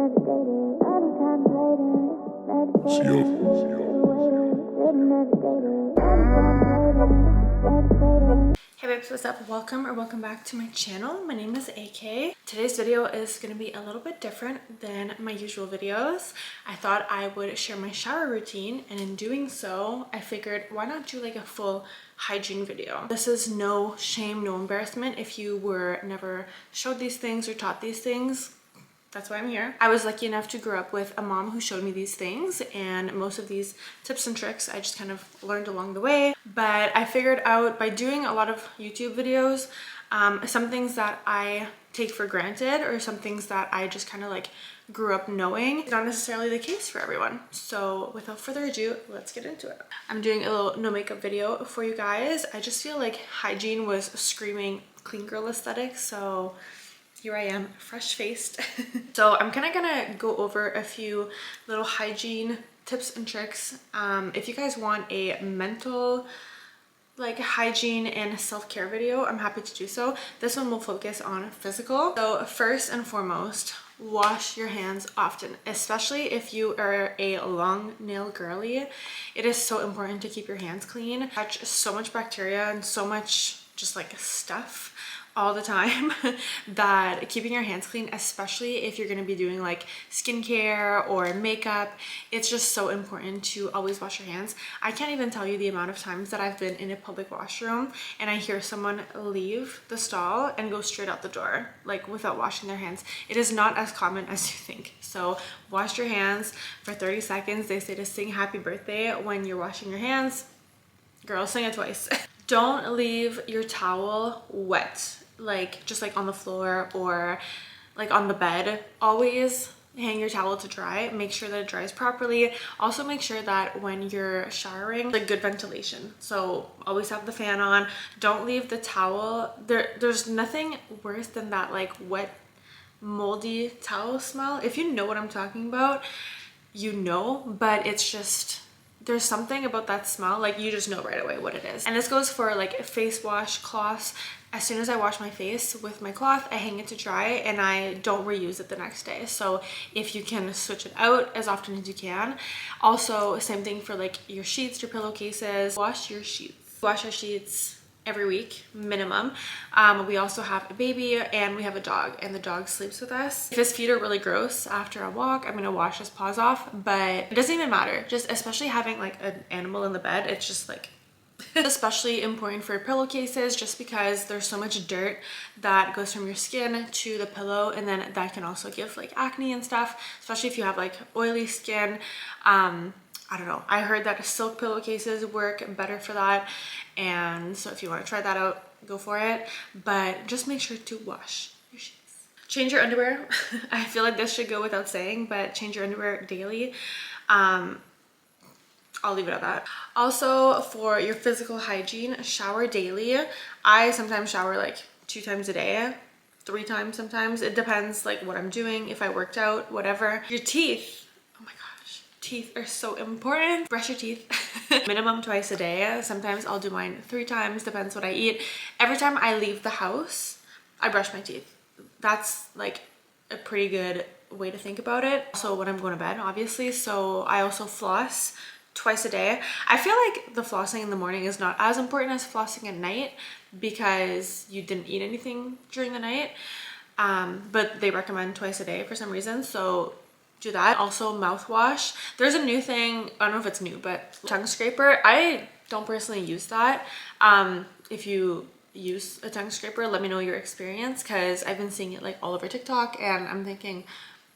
Hey babes, what's up? Welcome back to my channel. My name is AK. Today's video is going to be a little bit different than my usual videos. I thought I would share my shower routine, and in doing so, I figured why not do like a full hygiene video. This is no shame, no embarrassment if you were never showed these things or taught these things. That's why I'm here. I was lucky enough to grow up with a mom who showed me these things, and most of these tips and tricks I just kind of learned along the way. But I figured out by doing a lot of YouTube videos, some things that I take for granted or some things that I just kind of like grew up knowing is not necessarily the case for everyone. So without further ado, let's get into it. I'm doing a little no makeup video for you guys. I just feel like hygiene was screaming clean girl aesthetic, so here I am, fresh faced. So I'm kind of gonna go over a few little hygiene tips and tricks. If you guys want a mental like hygiene and self-care video, I'm happy to do so. This one will focus on physical. So first and foremost, wash your hands often, especially if you are a long nail girly. It is so important to keep your hands clean. Catch so much bacteria and so much just like stuff all the time that keeping your hands clean, especially if you're going to be doing like skincare or makeup, it's just so important to always wash your hands. I can't even tell you the amount of times that I've been in a public washroom and I hear someone leave the stall and go straight out the door like without washing their hands. It is not as common as you think. So wash your hands for 30 seconds. They say to sing happy birthday when you're washing your hands. Girl, sing it twice. Don't leave your towel wet, like just like on the floor or like on the bed. Always hang your towel to dry. Make sure that it dries properly. Also make sure that when you're showering, like good ventilation. So always have the fan on. Don't leave the towel. There's nothing worse than that like wet, moldy towel smell. If you know what I'm talking about, you know, but it's just, there's something about that smell, like you just know right away what it is. And this goes for like face wash cloths. As soon as I wash my face with my cloth, I hang it to dry and I don't reuse it the next day. So if you can switch it out as often as you can. Also, same thing for like your sheets, your pillowcases. Wash your sheets. Wash your sheets every week minimum. We also have a baby and we have a dog, and the dog sleeps with us. If his feet are really gross after a walk, I'm gonna wash his paws off, but it doesn't even matter. Just especially having like an animal in the bed, it's just like especially important for pillowcases, just because there's so much dirt that goes from your skin to the pillow, and then that can also give like acne and stuff, especially if you have like oily skin. I don't know, I heard that silk pillowcases work better for that, and so if you want to try that out, go for it. But just make sure to wash your sheets. Change your underwear. I feel like this should go without saying, but change your underwear daily. I'll leave it at that. Also, for your physical hygiene, shower daily. I sometimes shower like 2 times a day, 3 times sometimes. It depends like what I'm doing, if I worked out, whatever. Your teeth. Oh my gosh, teeth are so important. Brush your teeth minimum twice a day. Sometimes I'll do mine 3 times, depends what I eat. Every time I leave the house, I brush my teeth. That's like a pretty good way to think about it. So when I'm going to bed, obviously. So I also floss twice a day. I feel like the flossing in the morning is not as important as flossing at night because you didn't eat anything during the night. But they recommend twice a day for some reason, so do that. Also mouthwash. There's a new thing, I don't know if it's new, but tongue scraper. I don't personally use that. If you use a tongue scraper, let me know your experience, because I've been seeing it like all over TikTok and I'm thinking,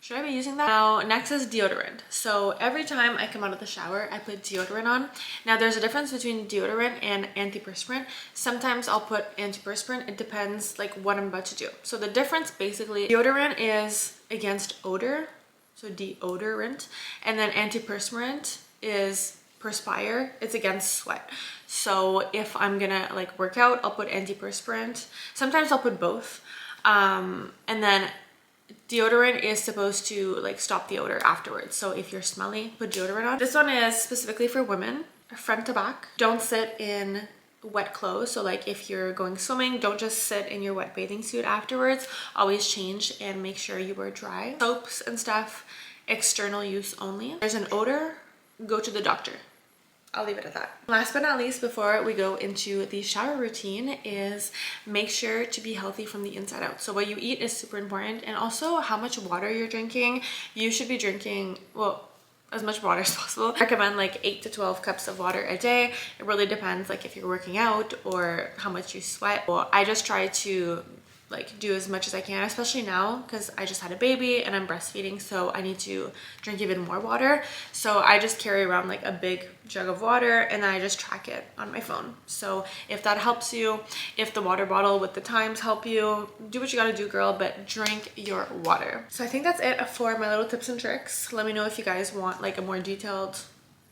should I be using that? Now, next is deodorant. So every time I come out of the shower, I put deodorant on. Now, there's a difference between deodorant and antiperspirant. Sometimes I'll put antiperspirant. It depends like what I'm about to do. So the difference basically, deodorant is against odor, so deodorant, and then antiperspirant is perspire. It's against sweat. So if I'm gonna like work out, I'll put antiperspirant. Sometimes I'll put both. And then deodorant is supposed to like stop the odor afterwards. So if you're smelly, put deodorant on. This one is specifically for women, front to back. Don't sit in wet clothes. So like if you're going swimming, don't just sit in your wet bathing suit afterwards. Always change and make sure you wear dry. Soaps and stuff, external use only. There's an odor, go to the doctor. I'll leave it at that. Last but not least, before we go into the shower routine, is make sure to be healthy from the inside out. So what you eat is super important, and also how much water you're drinking. You should be drinking, well, as much water as possible. I recommend like 8 to 12 cups of water a day. It really depends like if you're working out or how much you sweat. Well, I just try to like do as much as I can, especially now because I just had a baby and I'm breastfeeding, so I need to drink even more water. So I just carry around like a big jug of water and then I just track it on my phone. So if that helps you, if the water bottle with the times help you, do what you gotta do, girl, but drink your water. So I think that's it for my little tips and tricks. Let me know if you guys want like a more detailed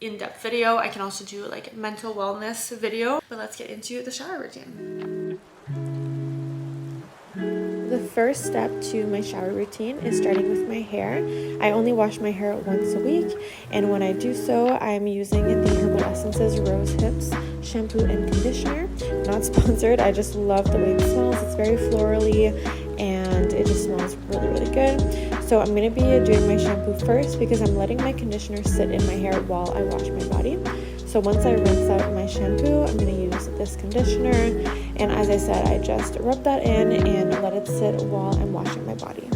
in-depth video. I can also do like a mental wellness video, but let's get into the shower routine. The first step to my shower routine is starting with my hair. I only wash my hair once a week, and when I do so, I'm using the Herbal Essences Rose Hips shampoo and conditioner. Not sponsored, I just love the way it smells. It's very florally and it just smells really good. So I'm going to be doing my shampoo first because I'm letting my conditioner sit in my hair while I wash my body. So once I rinse out my shampoo, I'm going to use this conditioner, and as I said, I just rub that in and let it sit while I'm washing my body.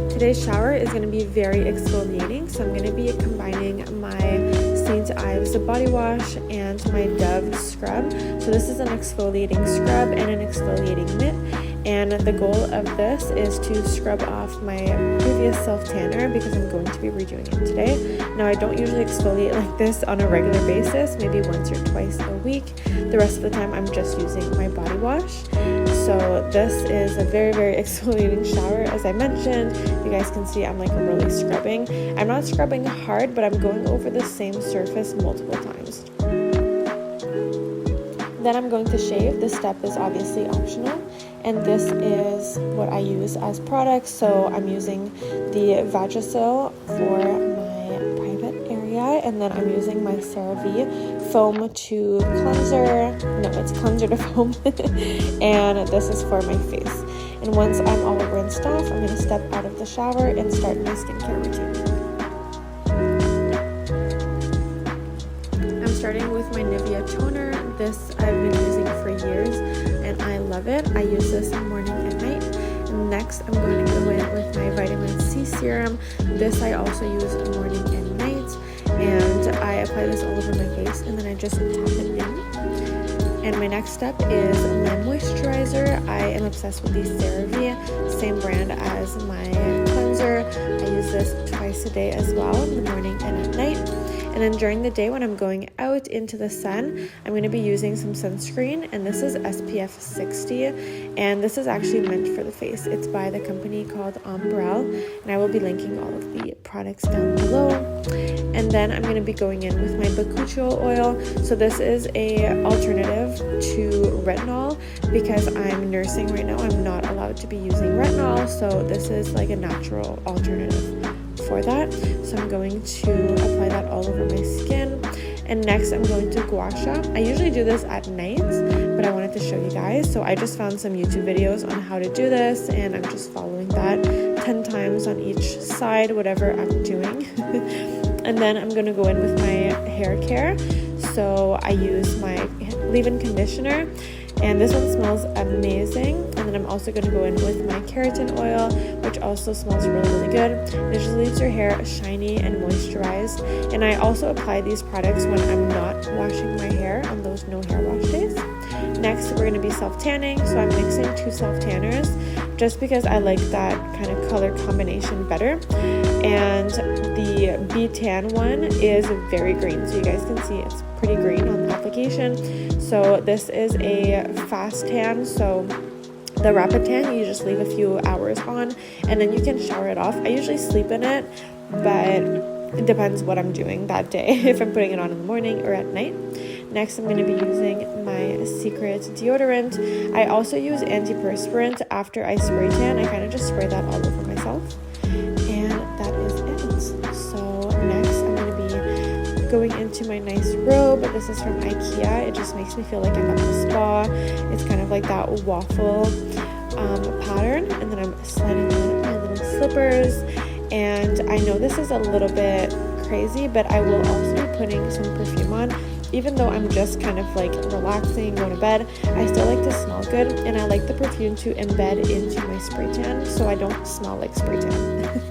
Today's shower is going to be very exfoliating, so I'm going to be combining my St. Ives body wash and my Dove scrub. So this is an exfoliating scrub and an exfoliating mitt. And the goal of this is to scrub off my previous self-tanner because I'm going to be redoing it today. Now, I don't usually exfoliate like this on a regular basis, maybe once or twice a week. The rest of the time, I'm just using my body wash. So this is a very exfoliating shower. As I mentioned, you guys can see I'm like really scrubbing. I'm not scrubbing hard, but I'm going over the same surface multiple times. Then I'm going to shave. This step is obviously optional. And this is what I use as products. So I'm using the Vagisil for my private area, and then I'm using my CeraVe foam to cleanser. No, it's cleanser to foam. And this is for my face. And once I'm all rinsed off, I'm going to step out of the shower and start my skincare routine. I'm starting with my Nivea toner. This I've been using for years and I love it. I use this morning and night. And next, I'm going to go in with my vitamin C serum. This I also use morning and night, and I apply this all over my face and then I just tap it in. And my next step is my moisturizer. I am obsessed with the CeraVe, same brand as my cleanser. I use this twice a day as well, in the morning and at night. And then during the day when I'm going out into the sun, I'm going to be using some sunscreen, and this is SPF 60, and this is actually meant for the face. It's by the company called Ampli, and I will be linking all of the products down below. And then I'm going to be going in with my bakuchiol oil. So this is a alternative to retinol because I'm nursing right now. I'm not allowed to be using retinol, so this is like a natural alternative for that. So I'm going to apply that all over my skin. And next I'm going to gua sha. I usually do this at night, but I wanted to show you guys. So I just found some YouTube videos on how to do this, and I'm just following that 10 times on each side, whatever I'm doing. And then I'm going to go in with my hair care. So I use my leave-in conditioner, and this one smells amazing. And then I'm also going to go in with my keratin oil, which also smells really good. It just leaves your hair shiny and moisturized. And I also apply these products when I'm not washing my hair on those no hair wash days. Next, we're going to be self-tanning. So I'm mixing 2 self-tanners just because I like that kind of color combination better. And the B-Tan one is very green. So you guys can see it's pretty green on the application. So this is a fast tan. So the rapid tan, you just leave a few hours on and then you can shower it off. I usually sleep in it, but it depends what I'm doing that day, if I'm putting it on in the morning or at night. Next, I'm going to be using my Secret deodorant. I also use antiperspirant after I spray tan. I kind of just spray that all over myself. going into my nice robe. This is from IKEA. It just makes me feel like I'm at the spa. It's kind of like that waffle pattern, and then I'm sliding on my little slippers. And I know this is a little bit crazy, but I will also be putting some perfume on. Even though I'm just kind of like relaxing, going to bed, I still like to smell good, and I like the perfume to embed into my spray tan so I don't smell like spray tan.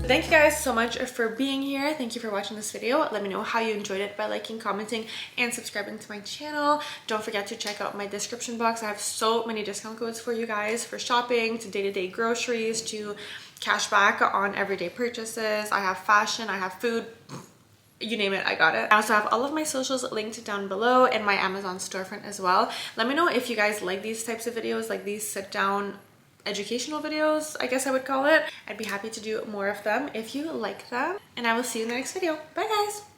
Thank you guys so much for being here. Thank you for watching this video. Let me know how you enjoyed it by liking, commenting, and subscribing to my channel. Don't forget to check out my description box. I have so many discount codes for you guys, for shopping, to day-to-day groceries, to cash back on everyday purchases. I have fashion, I have food, you name it, I got it. I also have all of my socials linked down below and my Amazon storefront as well. Let me know if you guys like these types of videos, like these sit down educational videos, I guess I would call it. I'd be happy to do more of them if you like them, and I will see you in the next video. Bye guys.